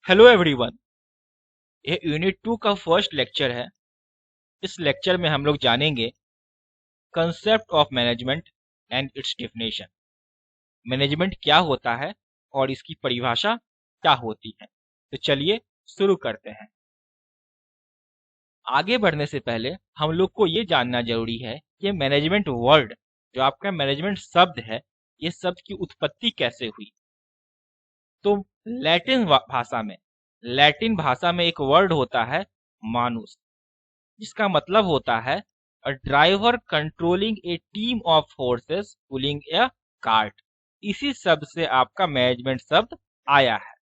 Hello everyone. ये unit 2 का first lecture है। इस लेक्चर में हम लोग जानेंगे concept of management and it's definition. Management क्या होता है और इसकी परिभाषा क्या होती है। तो चलिए शुरू करते हैं। आगे बढ़ने से पहले हम लोग को ये जानना जरूरी है कि मैनेजमेंट वर्ड, जो आपका मैनेजमेंट शब्द है, ये शब्द की उत्पत्ति कैसे हुई। तो लैटिन भाषा में एक वर्ड होता है मानुस, जिसका मतलब होता है a driver controlling A team of forces pulling a cart. इसी शब्द से आपका मैनेजमेंट शब्द आया है।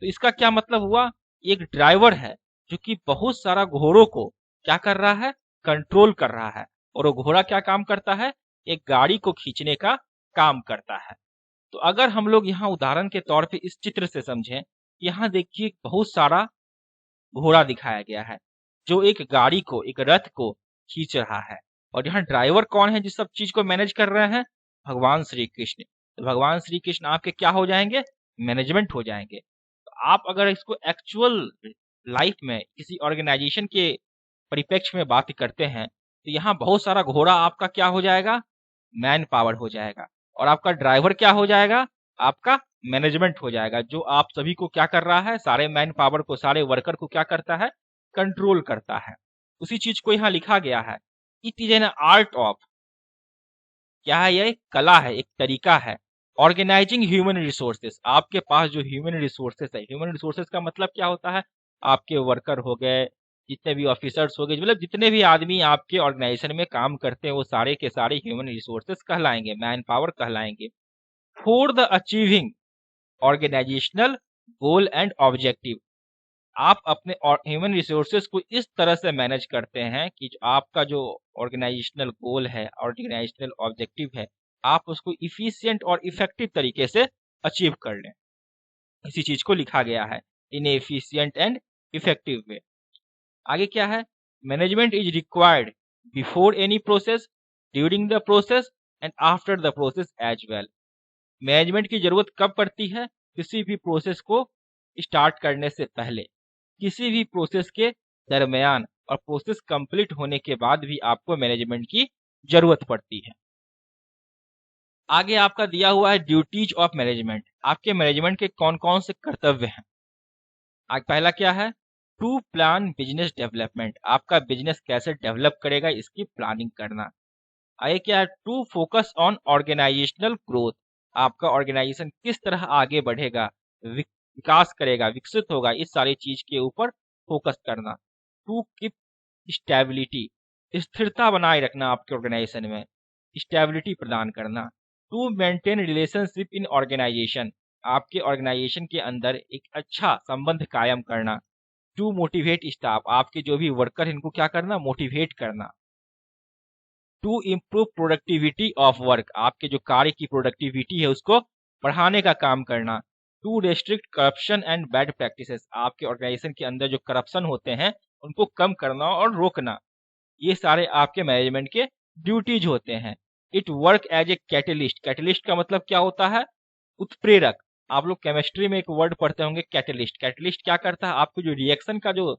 तो इसका क्या मतलब हुआ? एक ड्राइवर है जो कि बहुत सारा घोड़ों को क्या कर रहा है, कंट्रोल कर रहा है। और वो घोड़ा क्या काम करता है? एक गाड़ी को खींचने का काम करता है। तो अगर हम लोग यहाँ उदाहरण के तौर पे इस चित्र से समझें, यहाँ देखिए बहुत सारा घोड़ा दिखाया गया है जो एक गाड़ी को, एक रथ को खींच रहा है। और यहाँ ड्राइवर कौन है जिस सब चीज को मैनेज कर रहे हैं? भगवान श्री कृष्ण। तो भगवान श्री कृष्ण आपके क्या हो जाएंगे? मैनेजमेंट हो जाएंगे। तो आप अगर इसको एक्चुअल लाइफ में किसी ऑर्गेनाइजेशन के परिप्रेक्ष्य में बात करते हैं, तो यहाँ बहुत सारा घोड़ा आपका क्या हो जाएगा? मैन पावर हो जाएगा। और आपका ड्राइवर क्या हो जाएगा? आपका मैनेजमेंट हो जाएगा, जो आप सभी को क्या कर रहा है? सारे मैन पावर को, सारे वर्कर को क्या करता है? कंट्रोल करता है। उसी चीज को यहाँ लिखा गया है। It is an art of, क्या है? यह एक कला है, एक तरीका है। ऑर्गेनाइजिंग ह्यूमन रिसोर्सेस, आपके पास जो ह्यूमन रिसोर्सेस है, ह्यूमन रिसोर्सेस का मतलब क्या होता है? आपके वर्कर हो गए, जितने भी ऑफिसर्स हो गए, मतलब जितने भी आदमी आपके ऑर्गेनाइजेशन में काम करते हैं, वो सारे के सारे ह्यूमन रिसोर्सेस कहलाएंगे, मैन पावर कहलाएंगे। For the achieving organisational goal and objective, आप अपने ह्यूमन रिसोर्सेज को इस तरह से मैनेज करते हैं कि आपका जो ऑर्गेनाइजेशनल गोल है, ऑर्गेनाइजेशनल ऑब्जेक्टिव है, आप उसको इफिशिएंट और इफेक्टिव तरीके से अचीव कर लें। इसी चीज को लिखा गया है, in efficient and effective way. आगे क्या है? Management is required before any process, during the process and after the process as well. Management की जरूरत कब पड़ती है? किसी भी प्रोसेस को स्टार्ट करने से पहले, किसी भी प्रोसेस के दरमियान, और प्रोसेस कंप्लीट होने के बाद भी आपको मैनेजमेंट की जरूरत पड़ती है। आगे आपका दिया हुआ है ड्यूटीज ऑफ मैनेजमेंट। आपके मैनेजमेंट के कौन कौन से कर्तव्य हैं? आज पहला क्या है? टू प्लान बिजनेस डेवलपमेंट, आपका बिजनेस कैसे डेवलप करेगा इसकी प्लानिंग करना। आगे क्या है? To focus on organisational growth, आपका ऑर्गेनाइजेशन किस तरह आगे बढ़ेगा, विकास करेगा, विकसित होगा, इस सारी चीज के ऊपर फोकस करना। टू कीप स्टेबिलिटी, स्थिरता बनाए रखना आपके ऑर्गेनाइजेशन में, स्टेबिलिटी प्रदान करना। To maintain relationship in organisation, आपके ऑर्गेनाइजेशन के अंदर एक अच्छा संबंध कायम करना। टू मोटिवेट स्टाफ, आपके जो भी वर्कर इनको क्या करना? मोटिवेट करना। To improve productivity of work, आपके जो कार्य की प्रोडक्टिविटी है उसको बढ़ाने का काम करना। To restrict corruption and bad practices, आपके ऑर्गेनाइजेशन के अंदर जो करप्शन होते हैं उनको कम करना और रोकना। ये सारे आपके मैनेजमेंट के ड्यूटीज होते हैं। It work as a catalyst, catalyst का मतलब क्या होता है? उत्प्रेरक। आप लोग केमिस्ट्री में एक वर्ड पढ़ते होंगे कैटलिस्ट। कैटलिस्ट क्या करता है? आपको जो रिएक्शन का जो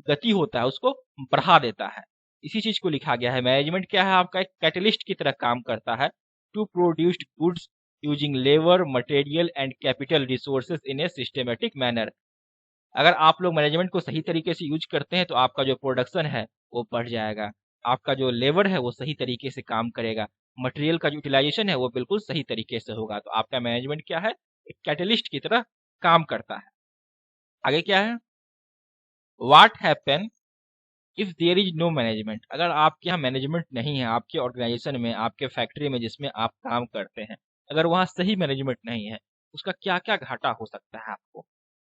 गति होता है उसको बढ़ा देता है। इसी चीज को लिखा गया है। मैनेजमेंट क्या है? आपका एक कैटलिस्ट की तरह काम करता है। To produce goods using labour, material and capital resources in a systematic manner. अगर आप लोग मैनेजमेंट को सही तरीके से यूज करते हैं तो आपका जो प्रोडक्शन है वो बढ़ जाएगा, आपका जो लेबर है वो सही तरीके से काम करेगा, मटेरियल का यूटिलाइजेशन है वो बिल्कुल सही तरीके से होगा। तो आपका मैनेजमेंट क्या है? एक कैटलिस्ट की तरह काम करता है। आगे क्या है? What happen if there is no management, अगर आपके यहाँ मैनेजमेंट नहीं है, आपके ऑर्गेनाइजेशन में, आपके फैक्ट्री में जिसमें आप काम करते हैं, अगर वहाँ सही मैनेजमेंट नहीं है, उसका क्या क्या घाटा हो सकता है आपको?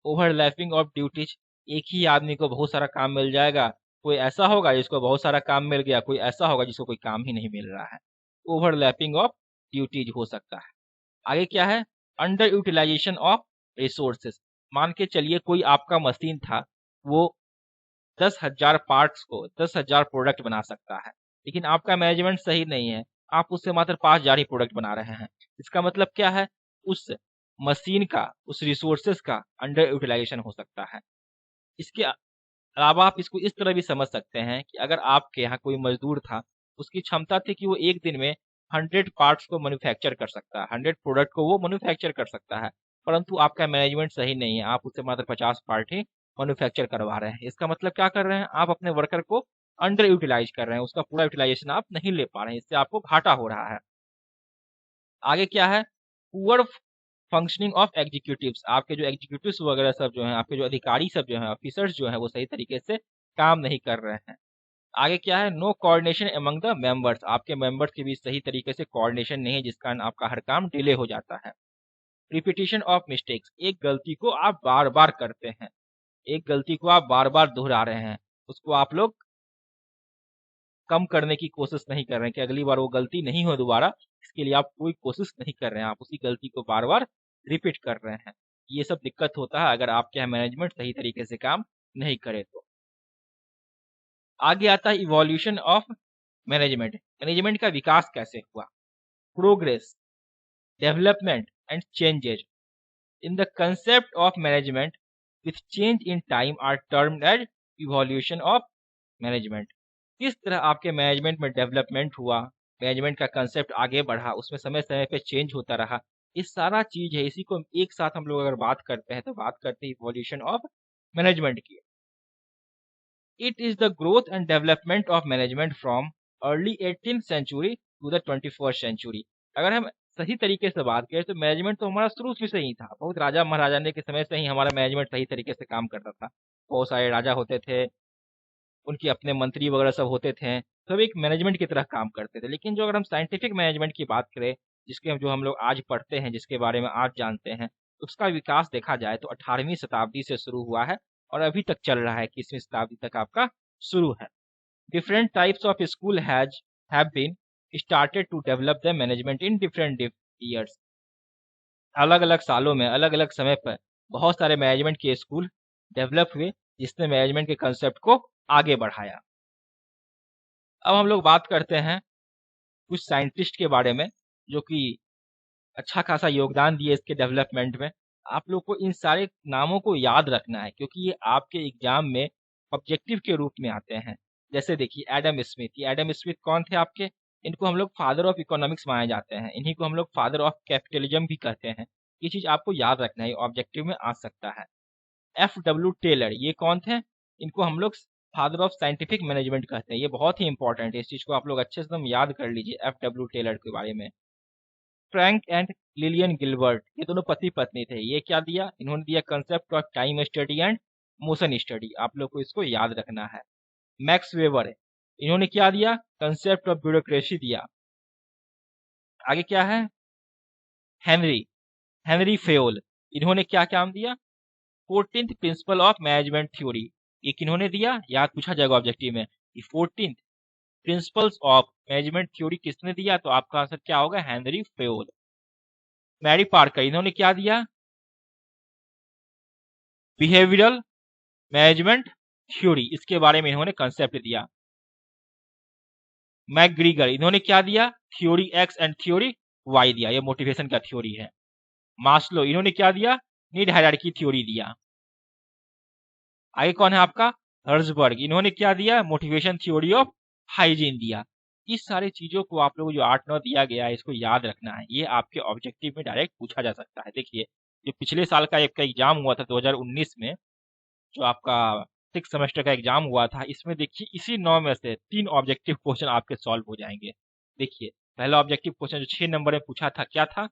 ओवरलैपिंग ऑफ ड्यूटीज, एक ही आदमी को बहुत सारा काम मिल जाएगा। कोई ऐसा होगा जिसको बहुत सारा काम मिल गया, कोई ऐसा होगा जिसको कोई काम ही नहीं मिल रहा है। ओवरलैपिंग ऑफ ड्यूटीज हो सकता है। आगे क्या है? अंडर यूटिलाइजेशन ऑफ रिसोर्सेस, मान के चलिए कोई आपका मशीन था, वो 10,000 पार्ट्स को, 10,000 प्रोडक्ट बना सकता है, लेकिन आपका मैनेजमेंट सही नहीं है, आप उससे मात्र 5,000 ही प्रोडक्ट बना रहे हैं। इसका मतलब क्या है? उस मशीन का, उस रिसोर्सेज का अंडर यूटिलाइजेशन हो सकता है। इसके अलावा आप इसको इस तरह भी समझ सकते हैं कि अगर आपके यहाँ कोई मजदूर था, उसकी क्षमता थी कि वो एक दिन में 100 पार्ट्स को मैन्युफैक्चर कर सकता है, 100 प्रोडक्ट को वो मैन्युफैक्चर कर सकता है, परंतु आपका मैनेजमेंट सही नहीं है, आप उससे मात्र 50 पार्ट ही मैन्युफैक्चर करवा रहे हैं। इसका मतलब क्या कर रहे हैं, आप अपने वर्कर को अंडर यूटिलाइज कर रहे हैं, उसका पूरा यूटिलाइजेशन आप नहीं ले पा रहे हैं, इससे आपको घाटा हो रहा है। आगे क्या है, पुअर फंक्शनिंग ऑफ एग्जीक्यूटिव्स, आपके जो एग्जीक्यूटिव्स वगैरह सब जो हैं, आपके जो अधिकारी सब जो हैं, ऑफिसर्स जो हैं, वो सही तरीके से काम नहीं कर रहे हैं। आगे क्या है, no coordination among the members, आपके मेंबर्स के बीच सही तरीके से कोऑर्डिनेशन नहीं है, जिस कारण आपका हर काम डिले हो जाता है। रिपीटिशन ऑफ मिस्टेक्स, एक गलती को आप बार बार करते हैं, एक गलती को आप बार बार दोहरा रहे हैं, उसको आप लोग कम करने की कोशिश नहीं कर रहे हैं कि अगली बार वो गलती नहीं हो दोबारा, इसके लिए आप कोई कोशिश नहीं कर रहे हैं, आप उसी गलती को बार बार रिपीट कर रहे हैं। ये सब दिक्कत होता है अगर आपके यहाँ मैनेजमेंट सही तरीके से काम नहीं करे तो। आगे आता है इवोल्यूशन ऑफ मैनेजमेंट, मैनेजमेंट का विकास कैसे हुआ। Progress, development and changes in the concept of management with change in time are termed as evolution of management. किस तरह आपके मैनेजमेंट में डेवलपमेंट हुआ, मैनेजमेंट का कंसेप्ट आगे बढ़ा, उसमें समय समय पे चेंज होता रहा, ये सारा चीज है, इसी को एक साथ हम लोग अगर बात करते हैं तो बात करते हैं इवोल्यूशन ऑफ मैनेजमेंट की। It is the growth and development of management from early 18th century to the 21st century। अगर हम सही तरीके से बात करें तो मैनेजमेंट तो हमारा शुरू से ही था, बहुत राजा महाराजा के समय से ही हमारा मैनेजमेंट सही तरीके से काम करता था। बहुत सारे राजा होते थे, उनके अपने मंत्री वगैरह सब होते थे, सब एक मैनेजमेंट की तरह काम करते थे। लेकिन जो अगर हम साइंटिफिक मैनेजमेंट की बात करें, जिसके जो हम लोग आज पढ़ते हैं, जिसके बारे में आज जानते हैं, उसका विकास देखा जाए तो 18वीं शताब्दी से शुरू हुआ है और अभी तक चल रहा है, 21वीं शताब्दी तक आपका शुरू है। Different types of school have been started to develop the management in different years. अलग अलग सालों में, अलग अलग समय पर बहुत सारे मैनेजमेंट के स्कूल डेवलप हुए, जिसने मैनेजमेंट के कंसेप्ट को आगे बढ़ाया। अब हम लोग बात करते हैं कुछ साइंटिस्ट के बारे में जो कि अच्छा खासा योगदान दिए इसके डेवलपमेंट में। आप लोग को इन सारे नामों को याद रखना है क्योंकि ये आपके एग्जाम में ऑब्जेक्टिव के रूप में आते हैं। जैसे देखिए एडम स्मिथ, ये एडम स्मिथ कौन थे आपके, इनको हम लोग फादर ऑफ इकोनॉमिक्स माने जाते हैं, इन्हीं को हम लोग फादर ऑफ कैपिटलिज्म भी कहते हैं। ये चीज आपको याद रखना है, ऑब्जेक्टिव में आ सकता है। F.W. टेलर, ये कौन थे, इनको हम लोग फादर ऑफ साइंटिफिक मैनेजमेंट कहते हैं, ये बहुत ही इंपॉर्टेंट है, इस चीज को आप लोग अच्छे से एकदम याद कर लीजिए F.W. टेलर के बारे में। फ्रैंक एंड लिलियन गिलबर्ट, ये दोनों पति पत्नी थे, ये क्या दिया, इन्होंने दिया concept of time study and motion study, आप लोग को इसको याद रखना है। मैक्स वेबर, इन्होंने क्या दिया, कंसेप्ट ऑफ ब्यूरोक्रेसी दिया। आगे क्या है, हेनरी हेनरी फेयोल, इन्होंने क्या काम दिया, 14th principle of management theory, ये किन्होंने दिया, याद पूछा जाएगा ऑब्जेक्टिव में, 14th principles of management theory किसने दिया, तो आपका आंसर क्या होगा, हेनरी फेयोल। मैरी पार्कर, इन्होंने क्या दिया, बिहेवियरल मैनेजमेंट थ्योरी, इसके बारे में इन्होंने कंसेप्ट दिया। मैकग्रीगर, इन्होंने क्या दिया, theory X and theory Y दिया, ये मोटिवेशन का थ्योरी है। मास्लो, इन्होंने क्या दिया, नीड हायरार्की थ्योरी दिया। आगे कौन है आपका, हर्जबर्ग, इन्होंने क्या दिया, मोटिवेशन थ्योरी ऑफ हाइजीन दिया। इस सारे चीजों को आप लोग जो 8-9 दिया गया है इसको याद रखना है, ये आपके ऑब्जेक्टिव में डायरेक्ट पूछा जा सकता है। देखिए जो पिछले साल का एक एग्जाम हुआ था 2019 में, जो आपका 6 सेमेस्टर का एग्जाम हुआ था, इसमें देखिए इसी 9 में से 3 ऑब्जेक्टिव क्वेश्चन आपके सॉल्व हो जाएंगे। देखिए पहला ऑब्जेक्टिव क्वेश्चन जो 6 नंबर में पूछा था क्या था,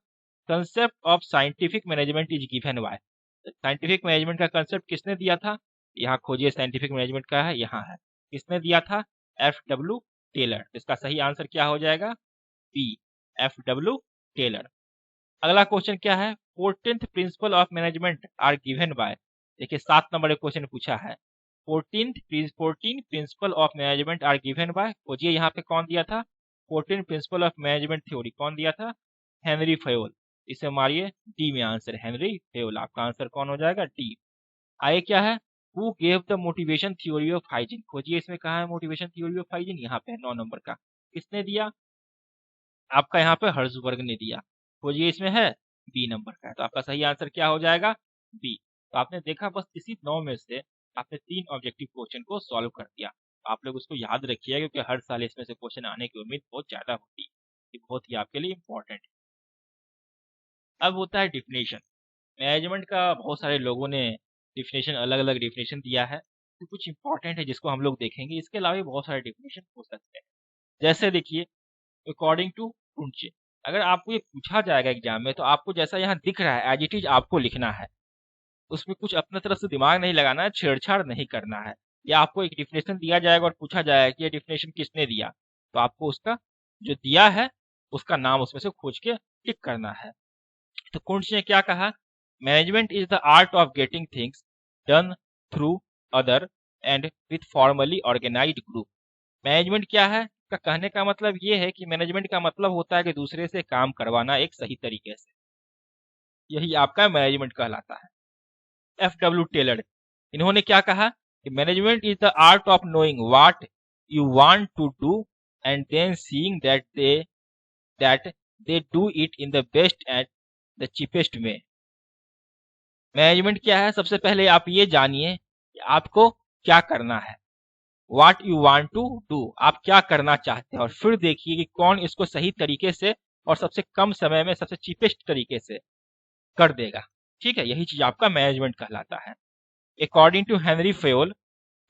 concept of scientific management is given by, scientific management का कंसेप्ट किसने दिया था, यहाँ खोजिए साइंटिफिक मैनेजमेंट का है, यहाँ है, किसने दिया था, F.W. टेलर। इसका सही आंसर क्या हो जाएगा, बी, F.W. टेलर। अगला क्वेश्चन क्या है, 14th principle of management are given by, देखिए 7 नंबर क्वेश्चन पूछा है, 14 principle of management are given by, खोजिए यहाँ पे कौन दिया था, 14 प्रिंसिपल ऑफ मैनेजमेंट थ्योरी कौन दिया था, हेनरी फेयोल। इसे मारिए, डी में आंसर हेनरी फेयोल, आपका आंसर कौन हो जाएगा, डी। आगे क्या है, who gave the motivation theory of hygiene, खोजिए इसमें कहा है मोटिवेशन थ्योरी ऑफ हाइजीन, यहाँ पे 9 नंबर का, किसने दिया, आपका यहाँ पे हर्जबर्ग ने दिया। खोजिए इसमें है, बी नंबर का है। तो आपका सही आंसर क्या हो जाएगा? बी। तो आपने देखा बस इसी 9 में से आपने 3 ऑब्जेक्टिव क्वेश्चन को सॉल्व कर दिया। आप लोग उसको याद रखिए क्योंकि हर साल इसमें से क्वेश्चन आने की उम्मीद बहुत ज़्यादा होती है। ये बहुत ही आपके लिए इम्पोर्टेंट है। अब होता है डिफिनेशन। मैनेजमेंट का बहुत सारे लोगों ने डिफिनेशन अलग अलग डिफिनेशन दिया है, तो कुछ इंपॉर्टेंट है जिसको हम लोग देखेंगे। इसके अलावा भी बहुत सारे डिफिनेशन हो सकते हैं। जैसे देखिए, अकॉर्डिंग टू टुंचे, अगर आपको ये पूछा जाएगा एग्जाम में तो आपको जैसा यहाँ दिख रहा है एज इट इज आपको लिखना है। उसमें कुछ अपने तरफ से दिमाग नहीं लगाना है, छेड़छाड़ नहीं करना है। या आपको एक डिफिनेशन दिया जाएगा और पूछा जाएगा कि ये डिफिनेशन किसने दिया, तो आपको उसका जो दिया है उसका नाम उसमें से खोज के टिक करना है। तो कुंट्स ने क्या कहा? Management is the art of getting things done through other and with formally organised group. Management क्या है का कहने का मतलब ये है कि मैनेजमेंट का मतलब होता है कि दूसरे से काम करवाना एक सही तरीके से। यही आपका मैनेजमेंट कहलाता है। एफ.डब्ल्यू. टेलर, इन्होंने क्या कहा कि management is the art of knowing what you want to do and then seeing that they do it in the best and the cheapest way. Management क्या है? सबसे पहले आप ये जानिए कि आपको क्या करना है। What you want to do, आप क्या करना चाहते हैं, और फिर देखिए कि कौन इसको सही तरीके से और सबसे कम समय में सबसे चीपेस्ट तरीके से कर देगा। ठीक है, यही चीज आपका मैनेजमेंट कहलाता है। According to Henri Fayol,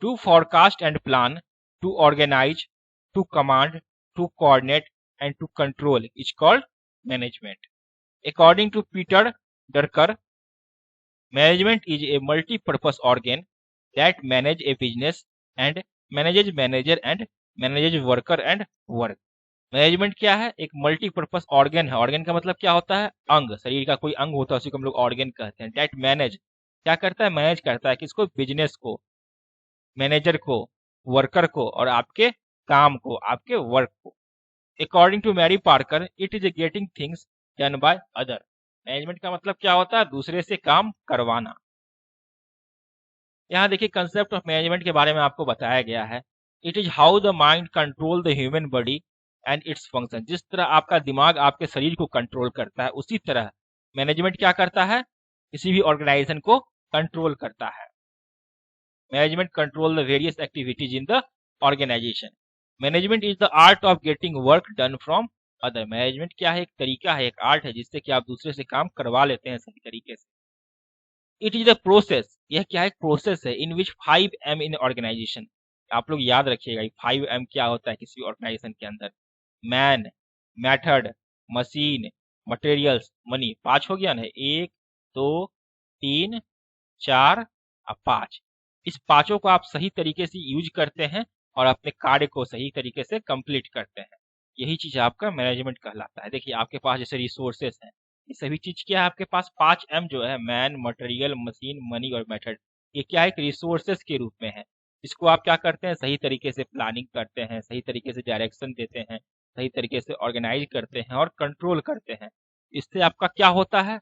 to forecast and plan, to organise, to command, to coordinate and to control is called management. According to Peter Drucker, management is a multi-purpose organ that manage a business and manages manager and manages worker and work। Management क्या है? एक multipurpose organ है। Organ का मतलब क्या होता है? अंग, शरीर का कोई अंग होता है उसी को हम लोग ऑर्गन कहते हैं। डेट मैनेज, क्या करता है? मैनेज करता है किसको? बिजनेस को, मैनेजर को, वर्कर को और आपके काम को, आपके वर्क को। According to Mary Parker, it is getting things done by other. Management का मतलब क्या होता है? दूसरे से काम करवाना। यहाँ देखिए कंसेप्ट ऑफ मैनेजमेंट के बारे में आपको बताया गया है। It is how the mind control the human body and its function. जिस तरह आपका दिमाग आपके शरीर को कंट्रोल करता है, उसी तरह मैनेजमेंट क्या करता है? किसी भी ऑर्गेनाइजेशन को कंट्रोल करता है। Management control the various activities in the organisation. Management is the art of getting work done from other. Management क्या है? एक तरीका है, एक आर्ट है जिससे कि आप दूसरे से काम करवा लेते हैं सही तरीके से। इट इज अ प्रोसेस, यह क्या है? एक प्रोसेस है इन विच 5M इन ऑर्गेनाइजेशन। आप लोग याद रखिएगा 5M क्या होता है किसी ऑर्गेनाइजेशन के अंदर। Man, method, machine, materials, money. 5 हो गया ना, 1 2 3 4 और 5। इस पांचों को आप सही तरीके से यूज करते हैं और अपने कार्य को सही तरीके से कंप्लीट करते हैं। यही चीज आपका मैनेजमेंट कहलाता है। देखिए आपके पास जैसे रिसोर्सेस हैं, ये सभी चीज क्या है आपके पास? 5M जो है, मैन, मटेरियल, मशीन, मनी और मेथड, ये क्या है? एक रिसोर्सेस के रूप में है। इसको आप क्या करते हैं? सही तरीके से प्लानिंग करते हैं, सही तरीके से डायरेक्शन देते हैं, सही तरीके से ऑर्गेनाइज करते हैं और कंट्रोल करते हैं। इससे आपका क्या होता है?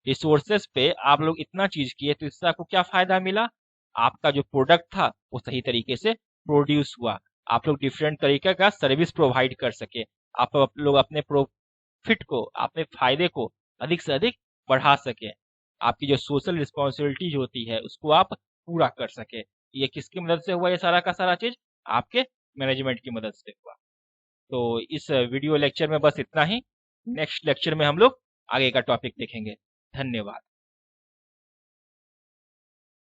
रिसोर्सेस पे आप लोग इतना चीज किए तो इससे आपको क्या फायदा मिला? आपका जो प्रोडक्ट था वो सही तरीके से प्रोड्यूस हुआ। आप लोग डिफरेंट तरीके का सर्विस प्रोवाइड कर सके। आप लोग अपने प्रॉफिट को, अपने फायदे को अधिक से अधिक बढ़ा सके। आपकी जो सोशल रिस्पॉन्सिबिलिटी होती है उसको आप पूरा कर सके। ये किसकी मदद से हुआ? ये सारा का सारा चीज आपके मैनेजमेंट की मदद से हुआ। तो इस वीडियो लेक्चर में बस इतना ही। नेक्स्ट लेक्चर में हम लोग आगे का टॉपिक देखेंगे। धन्यवाद।